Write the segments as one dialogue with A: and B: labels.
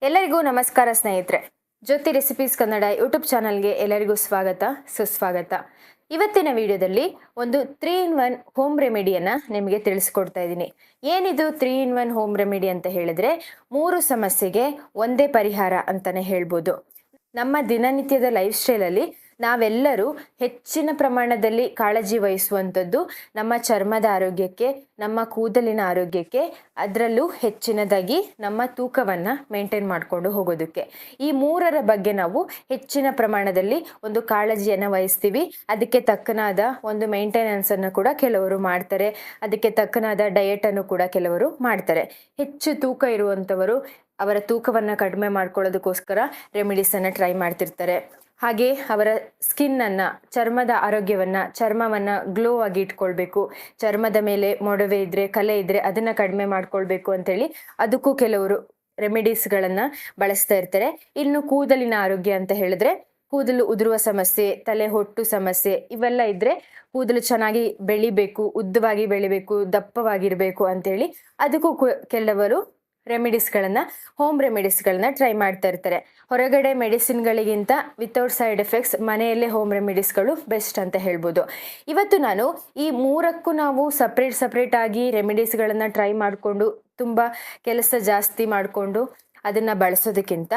A: ಎಲ್ಲರಿಗೂ ನಮಸ್ಕಾರ ಸ್ನೇಹಿತರೆ. ಜ್ಯೋತಿ ರೆಸಿಪೀಸ್ ಕನ್ನಡ ಯೂಟ್ಯೂಬ್ ಚಾನಲ್ಗೆ ಎಲ್ಲರಿಗೂ ಸ್ವಾಗತ ಸುಸ್ವಾಗತ. ಇವತ್ತಿನ ವಿಡಿಯೋದಲ್ಲಿ ಒಂದು 3 in 1 ಹೋಮ್ ರೆಮಿಡಿಯನ್ನು ನಿಮಗೆ ತಿಳಿಸ್ಕೊಡ್ತಾ ಇದ್ದೀನಿ. ಏನಿದು 3 in 1 ಹೋಮ್ ರೆಮಿಡಿ ಅಂತ ಹೇಳಿದ್ರೆ 3 ಸಮಸ್ಯೆಗೆ ಒಂದೇ ಪರಿಹಾರ ಅಂತಾನೆ ಹೇಳ್ಬೋದು. ನಮ್ಮ ದಿನನಿತ್ಯದ ಲೈಫ್ ಸ್ಟೈಲಲ್ಲಿ ನಾವೆಲ್ಲರೂ ಹೆಚ್ಚಿನ ಪ್ರಮಾಣದಲ್ಲಿ ಕಾಳಜಿ ವಹಿಸುವಂಥದ್ದು ನಮ್ಮ ಚರ್ಮದ ಆರೋಗ್ಯಕ್ಕೆ, ನಮ್ಮ ಕೂದಲಿನ ಆರೋಗ್ಯಕ್ಕೆ, ಅದರಲ್ಲೂ ಹೆಚ್ಚಿನದಾಗಿ ನಮ್ಮ ತೂಕವನ್ನು ಮೇಂಟೈನ್ ಮಾಡಿಕೊಂಡು ಹೋಗೋದಕ್ಕೆ. ಈ ಮೂರರ ಬಗ್ಗೆ ನಾವು ಹೆಚ್ಚಿನ ಪ್ರಮಾಣದಲ್ಲಿ ಒಂದು ಕಾಳಜಿಯನ್ನು ವಹಿಸ್ತೀವಿ. ಅದಕ್ಕೆ ತಕ್ಕನಾದ ಒಂದು ಮೇಂಟೆನೆನ್ಸನ್ನು ಕೂಡ ಕೆಲವರು ಮಾಡ್ತಾರೆ. ಅದಕ್ಕೆ ತಕ್ಕನಾದ ಡಯಟನ್ನು ಕೂಡ ಕೆಲವರು ಮಾಡ್ತಾರೆ. ಹೆಚ್ಚು ತೂಕ ಇರುವಂಥವರು ಅವರ ತೂಕವನ್ನು ಕಡಿಮೆ ಮಾಡ್ಕೊಳ್ಳೋದಕ್ಕೋಸ್ಕರ ರೆಮಿಡೀಸನ್ನು ಟ್ರೈ ಮಾಡ್ತಿರ್ತಾರೆ. ಹಾಗೆ ಅವರ ಸ್ಕಿನ್ನನ್ನು, ಚರ್ಮದ ಆರೋಗ್ಯವನ್ನು, ಚರ್ಮವನ್ನು ಗ್ಲೋ ಆಗಿ ಇಟ್ಕೊಳ್ಬೇಕು, ಚರ್ಮದ ಮೇಲೆ ಮೊಡವೆ ಇದ್ದರೆ, ಕಲೆ ಇದ್ದರೆ ಅದನ್ನು ಕಡಿಮೆ ಮಾಡ್ಕೊಳ್ಬೇಕು ಅಂತೇಳಿ ಅದಕ್ಕೂ ಕೆಲವರು ರೆಮಿಡೀಸ್ಗಳನ್ನು ಬಳಸ್ತಾ ಇರ್ತಾರೆ. ಇನ್ನು ಕೂದಲಿನ ಆರೋಗ್ಯ ಅಂತ ಹೇಳಿದ್ರೆ ಕೂದಲು ಉದುರುವ ಸಮಸ್ಯೆ, ತಲೆ ಹೊಟ್ಟು ಸಮಸ್ಯೆ ಇವೆಲ್ಲ ಇದ್ದರೆ ಕೂದಲು ಚೆನ್ನಾಗಿ ಬೆಳಿಬೇಕು, ಉದ್ದವಾಗಿ ಬೆಳಿಬೇಕು, ದಪ್ಪವಾಗಿರಬೇಕು ಅಂತೇಳಿ ಅದಕ್ಕೂ ಕೆಲವರು ಹೋಮ್ ರೆಮಿಡೀಸ್ಗಳನ್ನ ಟ್ರೈ ಮಾಡ್ತಾ ಇರ್ತಾರೆ. ಹೊರಗಡೆ ಮೆಡಿಸಿನ್ಗಳಿಗಿಂತ ವಿತೌಟ್ ಸೈಡ್ ಎಫೆಕ್ಟ್ಸ್ ಮನೆಯಲ್ಲೇ ಹೋಮ್ ರೆಮಿಡೀಸ್ಗಳು ಬೆಸ್ಟ್ ಅಂತ ಹೇಳ್ಬೋದು. ಇವತ್ತು ನಾನು ಈ ಮೂರಕ್ಕೂ ನಾವು ಸಪ್ರೇಟ್ ಆಗಿ ರೆಮಿಡೀಸ್ಗಳನ್ನು ಟ್ರೈ ಮಾಡಿಕೊಂಡು ತುಂಬ ಕೆಲಸ ಜಾಸ್ತಿ ಮಾಡಿಕೊಂಡು ಅದನ್ನು ಬಳಸೋದಕ್ಕಿಂತ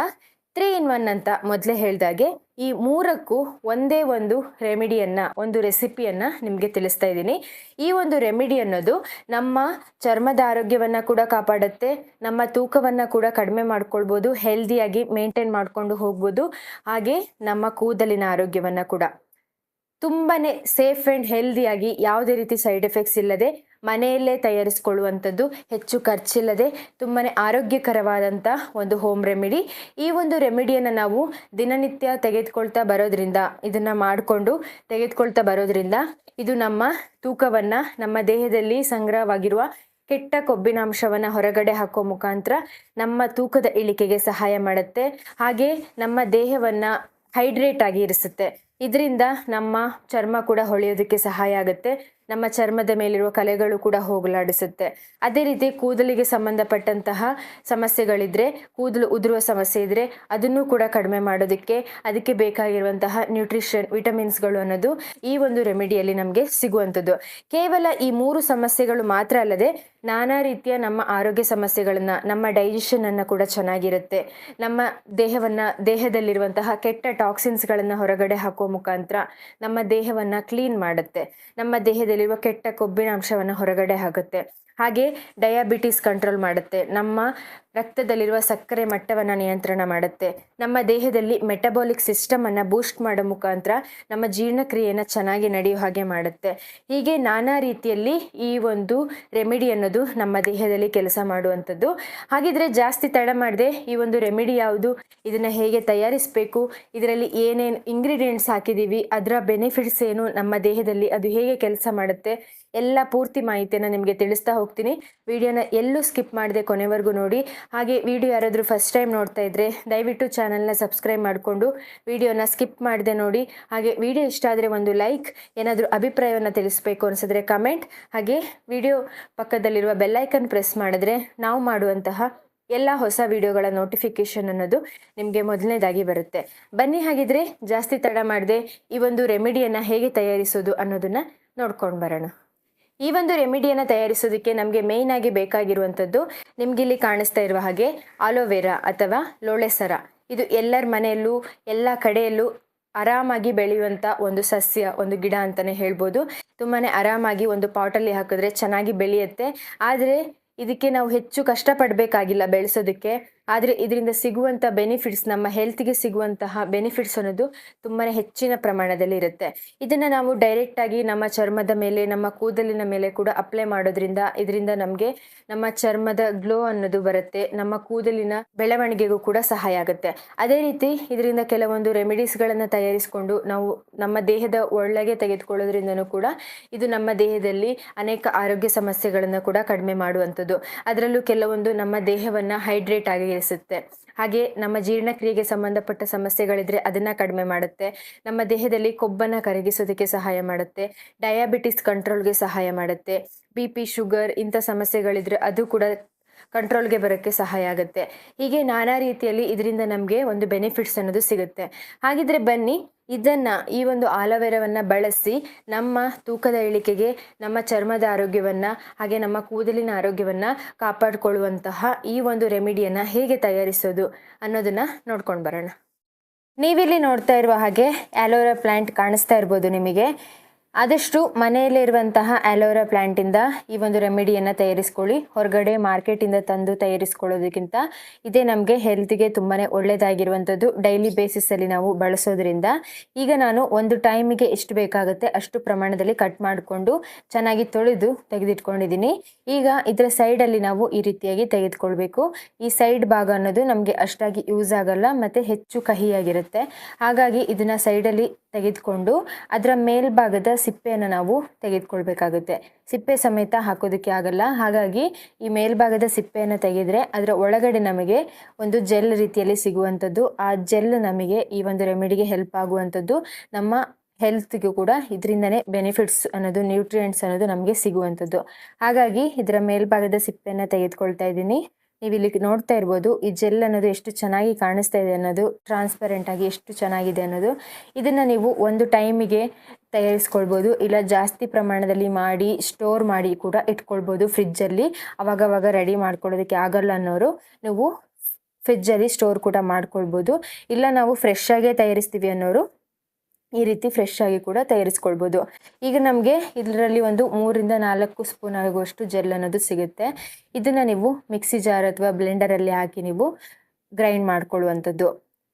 A: 3 in 1 ಅಂತ ಮೊದಲೇ ಹೇಳಿದಾಗೆ ಈ ಮೂರಕ್ಕೂ ಒಂದೇ ಒಂದು ರೆಮಿಡಿಯನ್ನು, ಒಂದು ರೆಸಿಪಿಯನ್ನು ನಿಮಗೆ ತಿಳಿಸ್ತಾ ಇದ್ದೀನಿ. ಈ ಒಂದು ರೆಮಿಡಿ ಅನ್ನೋದು ನಮ್ಮ ಚರ್ಮದ ಆರೋಗ್ಯವನ್ನು ಕೂಡ ಕಾಪಾಡುತ್ತೆ, ನಮ್ಮ ತೂಕವನ್ನು ಕೂಡ ಕಡಿಮೆ ಮಾಡ್ಕೊಳ್ಬೋದು, ಹೆಲ್ದಿಯಾಗಿ ಮೇಂಟೈನ್ ಮಾಡಿಕೊಂಡು ಹೋಗ್ಬೋದು. ಹಾಗೆ ನಮ್ಮ ಕೂದಲಿನ ಆರೋಗ್ಯವನ್ನು ಕೂಡ ತುಂಬಾ ಸೇಫ್ ಆ್ಯಂಡ್ ಹೆಲ್ದಿಯಾಗಿ ಯಾವುದೇ ರೀತಿ ಸೈಡ್ ಎಫೆಕ್ಟ್ಸ್ ಇಲ್ಲದೆ ಮನೆಯಲ್ಲೇ ತಯಾರಿಸ್ಕೊಳ್ಳುವಂಥದ್ದು, ಹೆಚ್ಚು ಖರ್ಚಿಲ್ಲದೆ ತುಂಬಾ ಆರೋಗ್ಯಕರವಾದಂಥ ಒಂದು ಹೋಮ್ ರೆಮಿಡಿ. ಈ ಒಂದು ರೆಮಿಡಿಯನ್ನು ನಾವು ದಿನನಿತ್ಯ ಇದನ್ನು ಮಾಡಿಕೊಂಡು ತೆಗೆದುಕೊಳ್ತಾ ಬರೋದ್ರಿಂದ ಇದು ನಮ್ಮ ತೂಕವನ್ನು, ನಮ್ಮ ದೇಹದಲ್ಲಿ ಸಂಗ್ರಹವಾಗಿರುವ ಕೆಟ್ಟ ಕೊಬ್ಬಿನಾಂಶವನ್ನು ಹೊರಗಡೆ ಹಾಕೋ ಮುಖಾಂತರ ನಮ್ಮ ತೂಕದ ಇಳಿಕೆಗೆ ಸಹಾಯ ಮಾಡುತ್ತೆ. ಹಾಗೆ ನಮ್ಮ ದೇಹವನ್ನು ಹೈಡ್ರೇಟ್ ಆಗಿ ಇರಿಸುತ್ತೆ. ಇದರಿಂದ ನಮ್ಮ ಚರ್ಮ ಕೂಡ ಹೊಳೆಯೋದಕ್ಕೆ ಸಹಾಯ ಆಗುತ್ತೆ, ನಮ್ಮ ಚರ್ಮದ ಮೇಲಿರುವ ಕಲೆಗಳು ಕೂಡ ಹೋಗಲಾಡಿಸುತ್ತೆ. ಅದೇ ರೀತಿ ಕೂದಲಿಗೆ ಸಂಬಂಧಪಟ್ಟಂತಹ ಸಮಸ್ಯೆಗಳಿದ್ರೆ, ಕೂದಲು ಉದುರುವ ಸಮಸ್ಯೆ ಇದ್ದರೆ ಅದನ್ನು ಕೂಡ ಕಡಿಮೆ ಮಾಡೋದಕ್ಕೆ, ಅದಕ್ಕೆ ಬೇಕಾಗಿರುವಂತಹ ವಿಟಮಿನ್ಸ್ಗಳು ಅನ್ನೋದು ಈ ಒಂದು ರೆಮಿಡಿಯಲ್ಲಿ ನಮಗೆ ಸಿಗುವಂಥದ್ದು. ಕೇವಲ ಈ 3 ಸಮಸ್ಯೆಗಳು ಮಾತ್ರ ಅಲ್ಲದೆ ನಾನಾ ರೀತಿಯ ನಮ್ಮ ಆರೋಗ್ಯ ಸಮಸ್ಯೆಗಳನ್ನು, ನಮ್ಮ ಡೈಜೆಷನನ್ನು ಕೂಡ ಚೆನ್ನಾಗಿರುತ್ತೆ. ನಮ್ಮ ದೇಹದಲ್ಲಿರುವಂತಹ ಕೆಟ್ಟ ಟಾಕ್ಸಿನ್ಸ್ಗಳನ್ನು ಹೊರಗಡೆ ಹಾಕೋ ಮುಖಾಂತರ ನಮ್ಮ ದೇಹವನ್ನು ಕ್ಲೀನ್ ಮಾಡುತ್ತೆ, ನಮ್ಮ ದೇಹದಲ್ಲಿರುವ ಕೆಟ್ಟ ಕೊಬ್ಬಿನಾಂಶವನ್ನು ಹೊರಗಡೆ ಹಾಕುತ್ತೆ. ಹಾಗೆ ಡಯಾಬಿಟಿಸ್ ಕಂಟ್ರೋಲ್ ಮಾಡುತ್ತೆ, ನಮ್ಮ ರಕ್ತದಲ್ಲಿರುವ ಸಕ್ಕರೆ ಮಟ್ಟವನ್ನು ನಿಯಂತ್ರಣ ಮಾಡುತ್ತೆ, ನಮ್ಮ ದೇಹದಲ್ಲಿ ಮೆಟಬಾಲಿಕ್ ಸಿಸ್ಟಮನ್ನು ಬೂಸ್ಟ್ ಮಾಡೋ ಮುಖಾಂತರ ನಮ್ಮ ಜೀರ್ಣಕ್ರಿಯೆಯನ್ನು ಚೆನ್ನಾಗಿ ನಡೆಯೋ ಹಾಗೆ ಮಾಡುತ್ತೆ. ಹೀಗೆ ನಾನಾ ರೀತಿಯಲ್ಲಿ ಈ ಒಂದು ರೆಮಿಡಿ ಅನ್ನೋದು ನಮ್ಮ ದೇಹದಲ್ಲಿ ಕೆಲಸ ಮಾಡುವಂಥದ್ದು. ಹಾಗಿದ್ರೆ ಜಾಸ್ತಿ ತಡ ಮಾಡದೆ ಈ ಒಂದು ರೆಮಿಡಿ ಯಾವುದು, ಇದನ್ನು ಹೇಗೆ ತಯಾರಿಸಬೇಕು, ಇದರಲ್ಲಿ ಏನೇನು ಇಂಗ್ರೀಡಿಯೆಂಟ್ಸ್ ಹಾಕಿದ್ದೀವಿ, ಅದರ ಬೆನಿಫಿಟ್ಸ್ ಏನು, ನಮ್ಮ ದೇಹದಲ್ಲಿ ಅದು ಹೇಗೆ ಕೆಲಸ ಮಾಡುತ್ತೆ, ಎಲ್ಲ ಪೂರ್ತಿ ಮಾಹಿತಿಯನ್ನು ನಿಮಗೆ ತಿಳಿಸ್ತಾ ಹೋಗ್ತೀನಿ. ವಿಡಿಯೋನ ಎಲ್ಲೂ ಸ್ಕಿಪ್ ಮಾಡದೆ ಕೊನೆವರೆಗೂ ನೋಡಿ. ಹಾಗೆ ವಿಡಿಯೋ ಯಾರಾದರೂ ಫಸ್ಟ್ ಟೈಮ್ ನೋಡ್ತಾ ಇದ್ದರೆ ದಯವಿಟ್ಟು ಚಾನಲ್ನ ಸಬ್ಸ್ಕ್ರೈಬ್ ಮಾಡಿಕೊಂಡು ವಿಡಿಯೋನ ಸ್ಕಿಪ್ ಮಾಡದೆ ನೋಡಿ. ಹಾಗೆ ವಿಡಿಯೋ ಇಷ್ಟ ಆದರೆ ಒಂದು ಲೈಕ್, ಏನಾದರೂ ಅಭಿಪ್ರಾಯವನ್ನು ತಿಳಿಸ್ಬೇಕು ಅನಿಸಿದ್ರೆ ಕಮೆಂಟ್, ಹಾಗೆ ವಿಡಿಯೋ ಪಕ್ಕದಲ್ಲಿರುವ ಬೆಲ್ಲೈಕನ್ ಪ್ರೆಸ್ ಮಾಡಿದ್ರೆ ನಾವು ಮಾಡುವಂತಹ ಎಲ್ಲ ಹೊಸ ವಿಡಿಯೋಗಳ ನೋಟಿಫಿಕೇಷನ್ ಅನ್ನೋದು ನಿಮಗೆ ಮೊದಲನೇದಾಗಿ ಬರುತ್ತೆ. ಬನ್ನಿ ಹಾಗಿದ್ರೆ ಜಾಸ್ತಿ ತಡ ಮಾಡದೆ ಈ ಒಂದು ರೆಮಿಡಿಯನ್ನು ಹೇಗೆ ತಯಾರಿಸೋದು ಅನ್ನೋದನ್ನು ನೋಡ್ಕೊಂಡು ಬರೋಣ. ಈ ಒಂದು ರೆಮಿಡಿಯನ್ನು ತಯಾರಿಸೋದಕ್ಕೆ ನಮಗೆ ಮೇಯ್ನ್ ಆಗಿ ಬೇಕಾಗಿರುವಂಥದ್ದು ನಿಮಗಿಲ್ಲಿ ಕಾಣಿಸ್ತಾ ಇರುವ ಹಾಗೆ ಆಲೋವೆರಾ ಅಥವಾ ಲೋಳೆ ಸರ. ಇದು ಎಲ್ಲರ ಮನೆಯಲ್ಲೂ ಎಲ್ಲ ಕಡೆಯಲ್ಲೂ ಆರಾಮಾಗಿ ಬೆಳೆಯುವಂಥ ಒಂದು ಸಸ್ಯ, ಒಂದು ಗಿಡ ಅಂತಲೇ ಹೇಳ್ಬೋದು. ತುಂಬಾ ಆರಾಮಾಗಿ ಒಂದು ಪಾಟಲ್ಲಿ ಹಾಕಿದ್ರೆ ಚೆನ್ನಾಗಿ ಬೆಳೆಯುತ್ತೆ. ಆದರೆ ಇದಕ್ಕೆ ನಾವು ಹೆಚ್ಚು ಕಷ್ಟಪಡಬೇಕಾಗಿಲ್ಲ ಬೆಳೆಸೋದಕ್ಕೆ. ಆದರೆ ಇದರಿಂದ ಸಿಗುವಂಥ ಬೆನಿಫಿಟ್ಸ್, ನಮ್ಮ ಹೆಲ್ತ್ಗೆ ಸಿಗುವಂತಹ ಬೆನಿಫಿಟ್ಸ್ ಅನ್ನೋದು ತುಂಬಾ ಹೆಚ್ಚಿನ ಪ್ರಮಾಣದಲ್ಲಿ ಇರುತ್ತೆ. ಇದನ್ನು ನಾವು ಡೈರೆಕ್ಟಾಗಿ ನಮ್ಮ ಚರ್ಮದ ಮೇಲೆ, ನಮ್ಮ ಕೂದಲಿನ ಮೇಲೆ ಕೂಡ ಅಪ್ಲೈ ಮಾಡೋದ್ರಿಂದ ಇದರಿಂದ ನಮಗೆ ನಮ್ಮ ಚರ್ಮದ ಗ್ಲೋ ಅನ್ನೋದು ಬರುತ್ತೆ, ನಮ್ಮ ಕೂದಲಿನ ಬೆಳವಣಿಗೆಗೂ ಕೂಡ ಸಹಾಯ ಆಗುತ್ತೆ. ಅದೇ ರೀತಿ ಇದರಿಂದ ಕೆಲವೊಂದು ರೆಮಿಡೀಸ್ಗಳನ್ನು ತಯಾರಿಸಿಕೊಂಡು ನಾವು ನಮ್ಮ ದೇಹದ ಒಳಗೆ ತೆಗೆದುಕೊಳ್ಳೋದ್ರಿಂದನೂ ಕೂಡ ಇದು ನಮ್ಮ ದೇಹದಲ್ಲಿ ಅನೇಕ ಆರೋಗ್ಯ ಸಮಸ್ಯೆಗಳನ್ನು ಕೂಡ ಕಡಿಮೆ ಮಾಡುವಂಥದ್ದು. ಅದರಲ್ಲೂ ಕೆಲವೊಂದು ನಮ್ಮ ದೇಹವನ್ನು ಹೈಡ್ರೇಟ್ ಆಗಿ ಹಾಗೆ ನಮ್ಮ ಜೀರ್ಣಕ್ರಿಯೆಗೆ ಸಂಬಂಧಪಟ್ಟ ಸಮಸ್ಯೆಗಳಿದ್ರೆ ಅದನ್ನು ಕಡಿಮೆ ಮಾಡುತ್ತೆ, ನಮ್ಮ ದೇಹದಲ್ಲಿ ಕೊಬ್ಬನ್ನು ಕರಗಿಸೋದಕ್ಕೆ ಸಹಾಯ ಮಾಡುತ್ತೆ, ಡಯಾಬಿಟಿಸ್ ಕಂಟ್ರೋಲ್ಗೆ ಸಹಾಯ ಮಾಡುತ್ತೆ, BP ಶುಗರ್ ಇಂಥ ಸಮಸ್ಯೆಗಳಿದ್ರೆ ಅದು ಕೂಡ ಕಂಟ್ರೋಲ್ಗೆ ಬರೋಕ್ಕೆ ಸಹಾಯ ಆಗುತ್ತೆ. ಹೀಗೆ ನಾನಾ ರೀತಿಯಲ್ಲಿ ಇದರಿಂದ ನಮಗೆ ಒಂದು ಬೆನಿಫಿಟ್ಸ್ ಅನ್ನೋದು ಸಿಗುತ್ತೆ. ಹಾಗಿದ್ರೆ ಬನ್ನಿ ಇದನ್ನು ಈ ಒಂದು ಆಲೋವೆರಾವನ್ನು ಬಳಸಿ ನಮ್ಮ ತೂಕದ ಇಳಿಕೆಗೆ, ನಮ್ಮ ಚರ್ಮದ ಆರೋಗ್ಯವನ್ನು, ಹಾಗೆ ನಮ್ಮ ಕೂದಲಿನ ಆರೋಗ್ಯವನ್ನು ಕಾಪಾಡಿಕೊಳ್ಳುವಂತಹ ಈ ಒಂದು ರೆಮಿಡಿಯನ್ನು ಹೇಗೆ ತಯಾರಿಸೋದು ಅನ್ನೋದನ್ನು ನೋಡ್ಕೊಂಡು ಬರೋಣ. ನೀವಿಲ್ಲಿ ನೋಡ್ತಾ ಇರುವ ಹಾಗೆ ಆಲೋವೆರಾ ಪ್ಲ್ಯಾಂಟ್ ಕಾಣಿಸ್ತಾ ಇರ್ಬೋದು ನಿಮಗೆ. ಆದಷ್ಟು ಮನೆಯಲ್ಲಿರುವಂತಹ ಆಲೋವೆರಾ ಪ್ಲ್ಯಾಂಟಿಂದ ಈ ಒಂದು ರೆಮಿಡಿಯನ್ನು ತಯಾರಿಸ್ಕೊಳ್ಳಿ. ಹೊರಗಡೆ ಮಾರ್ಕೆಟಿಂದ ತಂದು ತಯಾರಿಸ್ಕೊಳ್ಳೋದಕ್ಕಿಂತ ಇದೇ ನಮಗೆ ಹೆಲ್ತಿಗೆ ತುಂಬಾ ಒಳ್ಳೆಯದಾಗಿರುವಂಥದ್ದು. ಡೈಲಿ ಬೇಸಿಸಲ್ಲಿ ನಾವು ಬಳಸೋದ್ರಿಂದ ಈಗ ನಾನು ಒಂದು ಟೈಮಿಗೆ ಎಷ್ಟು ಬೇಕಾಗುತ್ತೆ ಅಷ್ಟು ಪ್ರಮಾಣದಲ್ಲಿ ಕಟ್ ಮಾಡಿಕೊಂಡು ಚೆನ್ನಾಗಿ ತೊಳೆದು ತೆಗೆದಿಟ್ಕೊಂಡಿದ್ದೀನಿ. ಈಗ ಇದರ ಸೈಡಲ್ಲಿ ನಾವು ಈ ರೀತಿಯಾಗಿ ತೆಗೆದುಕೊಳ್ಬೇಕು. ಈ ಸೈಡ್ ಭಾಗ ಅನ್ನೋದು ನಮಗೆ ಅಷ್ಟಾಗಿ ಯೂಸ್ ಆಗಲ್ಲ ಮತ್ತು ಹೆಚ್ಚು ಕಹಿಯಾಗಿರುತ್ತೆ. ಹಾಗಾಗಿ ಇದನ್ನು ಸೈಡಲ್ಲಿ ತೆಗೆದುಕೊಂಡು ಅದರ ಮೇಲ್ಭಾಗದ ಸಿಪ್ಪೆಯನ್ನು ನಾವು ತೆಗೆದುಕೊಳ್ಬೇಕಾಗುತ್ತೆ. ಸಿಪ್ಪೆ ಸಮೇತ ಹಾಕೋದಕ್ಕೆ ಆಗಲ್ಲ. ಹಾಗಾಗಿ ಈ ಮೇಲ್ಭಾಗದ ಸಿಪ್ಪೆಯನ್ನು ತೆಗೆದರೆ ಅದರ ಒಳಗಡೆ ನಮಗೆ ಒಂದು ಜೆಲ್ ರೀತಿಯಲ್ಲಿ ಸಿಗುವಂಥದ್ದು. ಆ ಜೆಲ್ ನಮಗೆ ಈ ಒಂದು ರೆಮಿಡಿಗೆ ಹೆಲ್ಪ್ ಆಗುವಂಥದ್ದು. ನಮ್ಮ ಹೆಲ್ತ್ಗೂ ಕೂಡ ಇದರಿಂದನೇ ಬೆನಿಫಿಟ್ಸ್ ಅನ್ನೋದು, ನ್ಯೂಟ್ರಿಯೆಂಟ್ಸ್ ಅನ್ನೋದು ನಮಗೆ ಸಿಗುವಂಥದ್ದು. ಹಾಗಾಗಿ ಇದರ ಮೇಲ್ಭಾಗದ ಸಿಪ್ಪೆಯನ್ನು ತೆಗೆದುಕೊಳ್ತಾ ಇದ್ದೀನಿ. ನೀವು ಇಲ್ಲಿ ನೋಡ್ತಾ ಇರ್ಬೋದು ಈ ಜೆಲ್ ಅನ್ನೋದು ಎಷ್ಟು ಚೆನ್ನಾಗಿ ಕಾಣಿಸ್ತಾ ಇದೆ ಅನ್ನೋದು, ಟ್ರಾನ್ಸ್ಪರೆಂಟ್ ಆಗಿ ಎಷ್ಟು ಚೆನ್ನಾಗಿದೆ ಅನ್ನೋದು. ಇದನ್ನು ನೀವು ಒಂದು ಟೈಮಿಗೆ ತಯಾರಿಸ್ಕೊಳ್ಬೋದು, ಇಲ್ಲ ಜಾಸ್ತಿ ಪ್ರಮಾಣದಲ್ಲಿ ಮಾಡಿ ಸ್ಟೋರ್ ಮಾಡಿ ಕೂಡ ಇಟ್ಕೊಳ್ಬೋದು ಫ್ರಿಜ್ಜಲ್ಲಿ. ಅವಾಗವಾಗ ರೆಡಿ ಮಾಡ್ಕೊಳ್ಳೋದಕ್ಕೆ ಆಗಲ್ಲ ಅನ್ನೋರು ನೀವು ಫ್ರಿಜ್ಜಲ್ಲಿ ಸ್ಟೋರ್ ಕೂಡ ಮಾಡ್ಕೊಳ್ಬೋದು. ಇಲ್ಲ ನಾವು ಫ್ರೆಶ್ ಆಗೇ ತಯಾರಿಸ್ತೀವಿ ಅನ್ನೋರು ಈ ರೀತಿ ಫ್ರೆಶ್ ಆಗಿ ಕೂಡ ತಯಾರಿಸ್ಕೊಳ್ಬೋದು. ಈಗ ನಮಗೆ ಇದರಲ್ಲಿ ಒಂದು 3 ರಿಂದ 4 ಸ್ಪೂನ್ ಆಗುವಷ್ಟು ಜೆಲ್ ಅನ್ನೋದು ಸಿಗುತ್ತೆ. ಇದನ್ನು ನೀವು ಮಿಕ್ಸಿ ಜಾರ್ ಅಥವಾ ಬ್ಲೆಂಡರಲ್ಲಿ ಹಾಕಿ ನೀವು ಗ್ರೈಂಡ್ ಮಾಡ್ಕೊಳ್ಳುವಂಥದ್ದು.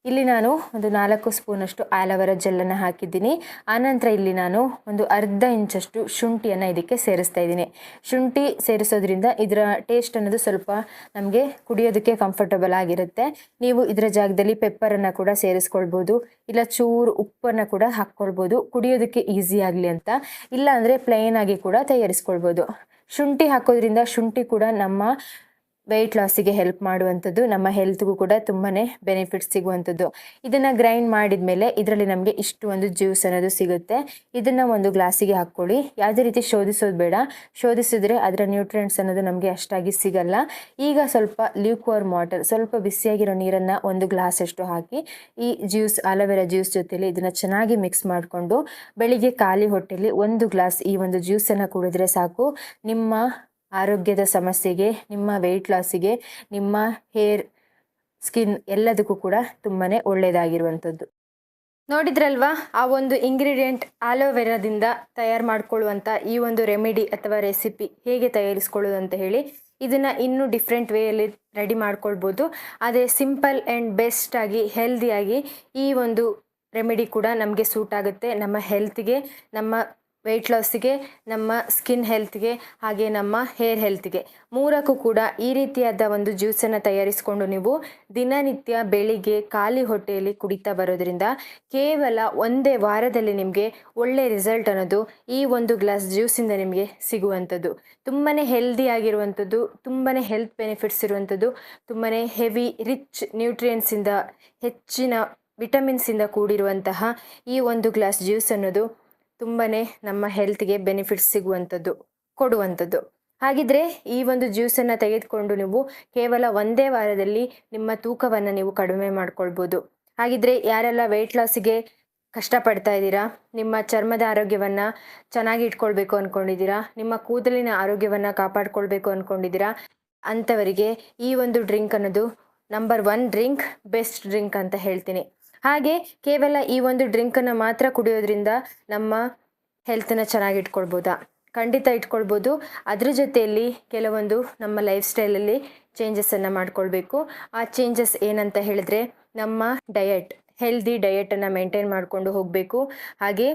A: ಇಲ್ಲಿ ನಾನು ಒಂದು 4 ಸ್ಪೂನಷ್ಟು ಆಲೋವೆರಾ ಜೆಲ್ಲನ್ನು ಹಾಕಿದ್ದೀನಿ. ಆನಂತರ ಇಲ್ಲಿ ನಾನು ಒಂದು ಅರ್ಧ ಇಂಚಷ್ಟು ಶುಂಠಿಯನ್ನು ಇದಕ್ಕೆ ಸೇರಿಸ್ತಾ ಇದ್ದೀನಿ. ಶುಂಠಿ ಸೇರಿಸೋದ್ರಿಂದ ಇದರ ಟೇಸ್ಟ್ ಅನ್ನೋದು ಸ್ವಲ್ಪ ನಮಗೆ ಕುಡಿಯೋದಕ್ಕೆ ಕಂಫರ್ಟಬಲ್ ಆಗಿರುತ್ತೆ. ನೀವು ಇದರ ಜಾಗದಲ್ಲಿ ಪೆಪ್ಪರನ್ನು ಕೂಡ ಸೇರಿಸ್ಕೊಳ್ಬೋದು, ಇಲ್ಲ ಚೂರು ಉಪ್ಪನ್ನು ಕೂಡ ಹಾಕ್ಕೊಳ್ಬೋದು ಕುಡಿಯೋದಕ್ಕೆ ಈಸಿ ಆಗಲಿ ಅಂತ. ಇಲ್ಲ ಅಂದರೆ ಪ್ಲೈನ್ ಆಗಿ ಕೂಡ ತಯಾರಿಸ್ಕೊಳ್ಬೋದು. ಶುಂಠಿ ಹಾಕೋದ್ರಿಂದ ಶುಂಠಿ ಕೂಡ ನಮ್ಮ ವೆಯ್ಟ್ ಲಾಸಿಗೆ ಹೆಲ್ಪ್ ಮಾಡುವಂಥದ್ದು, ನಮ್ಮ ಹೆಲ್ತ್ಗೂ ಕೂಡ ತುಂಬಾ ಬೆನಿಫಿಟ್ಸ್ ಸಿಗುವಂಥದ್ದು. ಇದನ್ನು ಗ್ರೈಂಡ್ ಮಾಡಿದ ಮೇಲೆ ಇದರಲ್ಲಿ ನಮಗೆ ಇಷ್ಟು ಒಂದು ಜ್ಯೂಸ್ ಅನ್ನೋದು ಸಿಗುತ್ತೆ. ಇದನ್ನು ಒಂದು ಗ್ಲಾಸಿಗೆ ಹಾಕ್ಕೊಳ್ಳಿ. ಯಾವುದೇ ರೀತಿ ಶೋಧಿಸೋದು ಬೇಡ. ಶೋಧಿಸಿದ್ರೆ ಅದರ ನ್ಯೂಟ್ರಿಯೆಂಟ್ಸ್ ಅನ್ನೋದು ನಮಗೆ ಅಷ್ಟಾಗಿ ಸಿಗಲ್ಲ. ಈಗ ಸ್ವಲ್ಪ ಲ್ಯೂಕ್ವಾರ್ಮ್ ವಾಟರ್, ಸ್ವಲ್ಪ ಬಿಸಿಯಾಗಿರೋ ನೀರನ್ನು 1 ಗ್ಲಾಸಷ್ಟು ಹಾಕಿ ಈ ಜ್ಯೂಸ್, ಆಲೋವೆರಾ ಜ್ಯೂಸ್ ಜೊತೆಲಿ ಇದನ್ನು ಚೆನ್ನಾಗಿ ಮಿಕ್ಸ್ ಮಾಡಿಕೊಂಡು ಬೆಳಿಗ್ಗೆ ಖಾಲಿ ಹೊಟ್ಟೆಯಲ್ಲಿ 1 ಗ್ಲಾಸ್ ಈ ಒಂದು ಜ್ಯೂಸನ್ನು ಕುಡಿದ್ರೆ ಸಾಕು. ನಿಮ್ಮ ಆರೋಗ್ಯದ ಸಮಸ್ಯೆಗೆ, ನಿಮ್ಮ ವೆಯ್ಟ್ ಲಾಸಿಗೆ, ನಿಮ್ಮ ಹೇರ್, ಸ್ಕಿನ್ ಎಲ್ಲದಕ್ಕೂ ಕೂಡ ತುಂಬಾ ಒಳ್ಳೆಯದಾಗಿರುವಂಥದ್ದು. ನೋಡಿದ್ರಲ್ವಾ ಆ ಒಂದು ಇಂಗ್ರೀಡಿಯೆಂಟ್ ಆಲೋವೆರಾದಿಂದ ತಯಾರು ಮಾಡ್ಕೊಳ್ಳುವಂಥ ಈ ಒಂದು ರೆಮಿಡಿ ಅಥವಾ ರೆಸಿಪಿ ಹೇಗೆ ತಯಾರಿಸ್ಕೊಳ್ಳೋದು ಅಂತ ಹೇಳಿ. ಇದನ್ನು ಇನ್ನೂ ಡಿಫ್ರೆಂಟ್ ವೇಯಲ್ಲಿ ರೆಡಿ ಮಾಡ್ಕೊಳ್ಬೋದು. ಆದರೆ ಸಿಂಪಲ್ ಆ್ಯಂಡ್ ಬೆಸ್ಟಾಗಿ ಹೆಲ್ದಿಯಾಗಿ ಈ ಒಂದು ರೆಮಿಡಿ ಕೂಡ ನಮಗೆ ಸೂಟ್ ಆಗುತ್ತೆ. ನಮ್ಮ ಹೆಲ್ತ್ಗೆ, ನಮ್ಮ ವೆಯ್ಟ್ ಲಾಸಿಗೆ, ನಮ್ಮ ಸ್ಕಿನ್ ಹೆಲ್ತ್ಗೆ, ಹಾಗೆ ನಮ್ಮ ಹೇರ್ ಹೆಲ್ತ್ಗೆ, ಮೂರಕ್ಕೂ ಕೂಡ ಈ ರೀತಿಯಾದ ಒಂದು ಜ್ಯೂಸನ್ನು ತಯಾರಿಸಿಕೊಂಡು ನೀವು ದಿನನಿತ್ಯ ಬೆಳಿಗ್ಗೆ ಖಾಲಿ ಹೊಟ್ಟೆಯಲ್ಲಿ ಕುಡಿತಾ ಬರೋದ್ರಿಂದ ಕೇವಲ 1 ವಾರದಲ್ಲಿ ನಿಮಗೆ ಒಳ್ಳೆ ರಿಸಲ್ಟ್ ಅನ್ನೋದು ಈ 1 ಗ್ಲಾಸ್ ಜ್ಯೂಸಿಂದ ನಿಮಗೆ ಸಿಗುವಂಥದ್ದು. ತುಂಬಾ ಹೆಲ್ದಿ ಆಗಿರುವಂಥದ್ದು, ತುಂಬಾ ಹೆಲ್ತ್ ಬೆನಿಫಿಟ್ಸ್ ಇರುವಂಥದ್ದು, ತುಂಬಾ ಹೆವಿ ರಿಚ್ ನ್ಯೂಟ್ರಿಯೆಂಟ್ಸಿಂದ, ಹೆಚ್ಚಿನ ವಿಟಮಿನ್ಸಿಂದ ಕೂಡಿರುವಂತಹ ಈ 1 ಗ್ಲಾಸ್ ಜ್ಯೂಸ್ ಅನ್ನೋದು ತುಂಬಾ ನಮ್ಮ ಹೆಲ್ತ್ಗೆ ಬೆನಿಫಿಟ್ಸ್ ಸಿಗುವಂಥದ್ದು, ಕೊಡುವಂಥದ್ದು. ಹಾಗಿದ್ರೆ ಈ ಒಂದು ಜ್ಯೂಸನ್ನು ತೆಗೆದುಕೊಂಡು ನೀವು ಕೇವಲ 1 ವಾರದಲ್ಲಿ ನಿಮ್ಮ ತೂಕವನ್ನು ನೀವು ಕಡಿಮೆ ಮಾಡ್ಕೊಳ್ಬೋದು. ಹಾಗಿದ್ರೆ ಯಾರೆಲ್ಲ ವೆಯ್ಟ್ ಲಾಸಿಗೆ ಕಷ್ಟಪಡ್ತಾ ಇದ್ದೀರಾ, ನಿಮ್ಮ ಚರ್ಮದ ಆರೋಗ್ಯವನ್ನು ಚೆನ್ನಾಗಿ ಇಟ್ಕೊಳ್ಬೇಕು ಅಂದ್ಕೊಂಡಿದ್ದೀರಾ, ನಿಮ್ಮ ಕೂದಲಿನ ಆರೋಗ್ಯವನ್ನು ಕಾಪಾಡ್ಕೊಳ್ಬೇಕು ಅಂದ್ಕೊಂಡಿದ್ದೀರಾ, ಅಂಥವರಿಗೆ ಈ ಒಂದು ಡ್ರಿಂಕ್ ಅನ್ನೋದು ನಂಬರ್ 1 ಡ್ರಿಂಕ್, ಬೆಸ್ಟ್ ಡ್ರಿಂಕ್ ಅಂತ ಹೇಳ್ತೀನಿ. ಹಾಗೆ ಕೇವಲ ಈ ಒಂದು ಡ್ರಿಂಕನ್ನು ಮಾತ್ರ ಕುಡಿಯೋದ್ರಿಂದ ನಮ್ಮ ಹೆಲ್ತನ್ನು ಚೆನ್ನಾಗಿ ಇಟ್ಕೊಳ್ಬೋದಾ? ಖಂಡಿತ ಇಟ್ಕೊಳ್ಬೋದು. ಅದ್ರ ಜೊತೆಯಲ್ಲಿ ಕೆಲವೊಂದು ನಮ್ಮ ಲೈಫ್ ಸ್ಟೈಲಲ್ಲಿ ಚೇಂಜಸನ್ನು ಮಾಡ್ಕೊಳ್ಬೇಕು. ಆ ಚೇಂಜಸ್ ಏನಂತ ಹೇಳಿದ್ರೆ ನಮ್ಮ ಡಯಟ್, ಹೆಲ್ದಿ ಡಯಟನ್ನು ಮೇಂಟೈನ್ ಮಾಡಿಕೊಂಡು ಹೋಗಬೇಕು. ಹಾಗೆ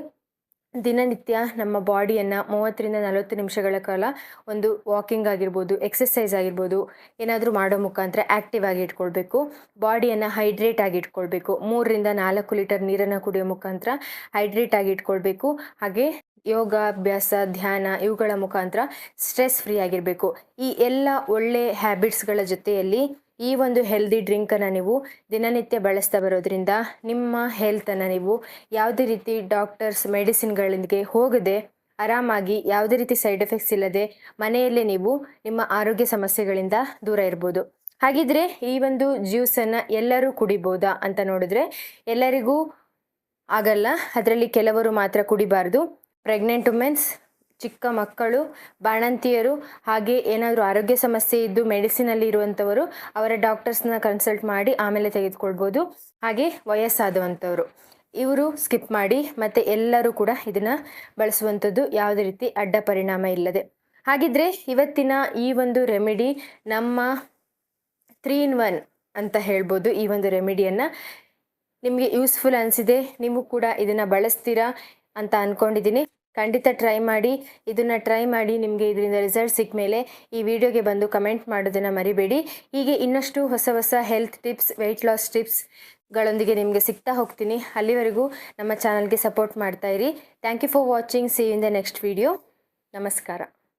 A: ದಿನನಿತ್ಯ ನಮ್ಮ ಬಾಡಿಯನ್ನು 30 ರಿಂದ 40 ನಿಮಿಷಗಳ ಕಾಲ ಒಂದು ವಾಕಿಂಗ್ ಆಗಿರ್ಬೋದು, ಎಕ್ಸಸೈಸ್ ಆಗಿರ್ಬೋದು, ಏನಾದರೂ ಮಾಡೋ ಮುಖಾಂತರ ಆ್ಯಕ್ಟಿವ್ ಆಗಿ ಇಟ್ಕೊಳ್ಬೇಕು. ಬಾಡಿಯನ್ನು ಹೈಡ್ರೇಟ್ ಆಗಿ ಇಟ್ಕೊಳ್ಬೇಕು. 3 ರಿಂದ 4 ಲೀಟರ್ ನೀರನ್ನು ಕುಡಿಯೋ ಮುಖಾಂತರ ಹೈಡ್ರೇಟ್ ಆಗಿ ಇಟ್ಕೊಳ್ಬೇಕು. ಹಾಗೆ ಯೋಗ ಅಭ್ಯಾಸ, ಧ್ಯಾನ ಇವುಗಳ ಮುಖಾಂತರ ಸ್ಟ್ರೆಸ್ ಫ್ರೀ ಆಗಿರಬೇಕು. ಈ ಎಲ್ಲ ಒಳ್ಳೆ ಹ್ಯಾಬಿಟ್ಸ್ಗಳ ಜೊತೆಯಲ್ಲಿ ಈ ಒಂದು ಹೆಲ್ದಿ ಡ್ರಿಂಕನ್ನು ನೀವು ದಿನನಿತ್ಯ ಬಳಸ್ತಾ ಬರೋದ್ರಿಂದ ನಿಮ್ಮ ಹೆಲ್ತನ್ನು ನೀವು ಯಾವುದೇ ರೀತಿ ಡಾಕ್ಟರ್ಸ್ ಮೆಡಿಸಿನ್ಗಳಿಗೆ ಹೋಗದೆ ಆರಾಮಾಗಿ ಯಾವುದೇ ರೀತಿ ಸೈಡ್ ಎಫೆಕ್ಟ್ಸ್ ಇಲ್ಲದೆ ಮನೆಯಲ್ಲೇ ನೀವು ನಿಮ್ಮ ಆರೋಗ್ಯ ಸಮಸ್ಯೆಗಳಿಂದ ದೂರ ಇರ್ಬೋದು. ಹಾಗಿದ್ರೆ ಈ ಒಂದು ಜ್ಯೂಸನ್ನು ಎಲ್ಲರೂ ಕುಡಿಬೋದಾ ಅಂತ ನೋಡಿದ್ರೆ ಎಲ್ಲರಿಗೂ ಆಗಲ್ಲ. ಅದರಲ್ಲಿ ಕೆಲವರು ಮಾತ್ರ ಕುಡಿಬಾರ್ದು. ಪ್ರೆಗ್ನೆಂಟ್ ವುಮೆನ್ಸ್, ಚಿಕ್ಕ ಮಕ್ಕಳು, ಬಾಣಂತಿಯರು, ಹಾಗೆ ಏನಾದರೂ ಆರೋಗ್ಯ ಸಮಸ್ಯೆ ಇದ್ದು ಮೆಡಿಸಿನಲ್ಲಿ ಇರುವಂಥವರು ಅವರ ಡಾಕ್ಟರ್ಸ್ನ ಕನ್ಸಲ್ಟ್ ಮಾಡಿ ಆಮೇಲೆ ತೆಗೆದುಕೊಳ್ಬೋದು. ಹಾಗೆ ವಯಸ್ಸಾದವಂಥವರು ಇವರು ಸ್ಕಿಪ್ ಮಾಡಿ, ಮತ್ತು ಎಲ್ಲರೂ ಕೂಡ ಇದನ್ನು ಬಳಸುವಂಥದ್ದು ಯಾವುದೇ ರೀತಿ ಅಡ್ಡ ಪರಿಣಾಮ ಇಲ್ಲದೆ. ಹಾಗಿದ್ರೆ ಇವತ್ತಿನ ಈ ಒಂದು ರೆಮಿಡಿ ನಮ್ಮ 3-in-1 ಅಂತ ಹೇಳ್ಬೋದು. ಈ ಒಂದು ರೆಮಿಡಿಯನ್ನು ನಿಮಗೆ ಯೂಸ್ಫುಲ್ ಅನಿಸಿದೆ, ನೀವು ಕೂಡ ಇದನ್ನು ಬಳಸ್ತೀರಾ ಅಂತ ಅಂದ್ಕೊಂಡಿದ್ದೀನಿ. ಖಂಡಿತ ಟ್ರೈ ಮಾಡಿ. ಇದನ್ನು ಟ್ರೈ ಮಾಡಿ ನಿಮಗೆ ಇದರಿಂದ ರಿಸಲ್ಟ್ ಸಿಕ್ಕ ಮೇಲೆ ಈ ವಿಡಿಯೋಗೆ ಬಂದು ಕಮೆಂಟ್ ಮಾಡೋದನ್ನು ಮರಿಬೇಡಿ. ಹೀಗೆ ಇನ್ನಷ್ಟು ಹೊಸ ಹೊಸ ಹೆಲ್ತ್ ಟಿಪ್ಸ್, ವೆಯ್ಟ್ ಲಾಸ್ ಟಿಪ್ಸ್ಗಳೊಂದಿಗೆ ನಿಮಗೆ ಸಿಗ್ತಾ ಹೋಗ್ತೀನಿ. ಅಲ್ಲಿವರೆಗೂ ನಮ್ಮ ಚಾನಲ್ಗೆ ಸಪೋರ್ಟ್ ಮಾಡ್ತಾಯಿರಿ. Thank you for watching. See you in the next video. ನಮಸ್ಕಾರ.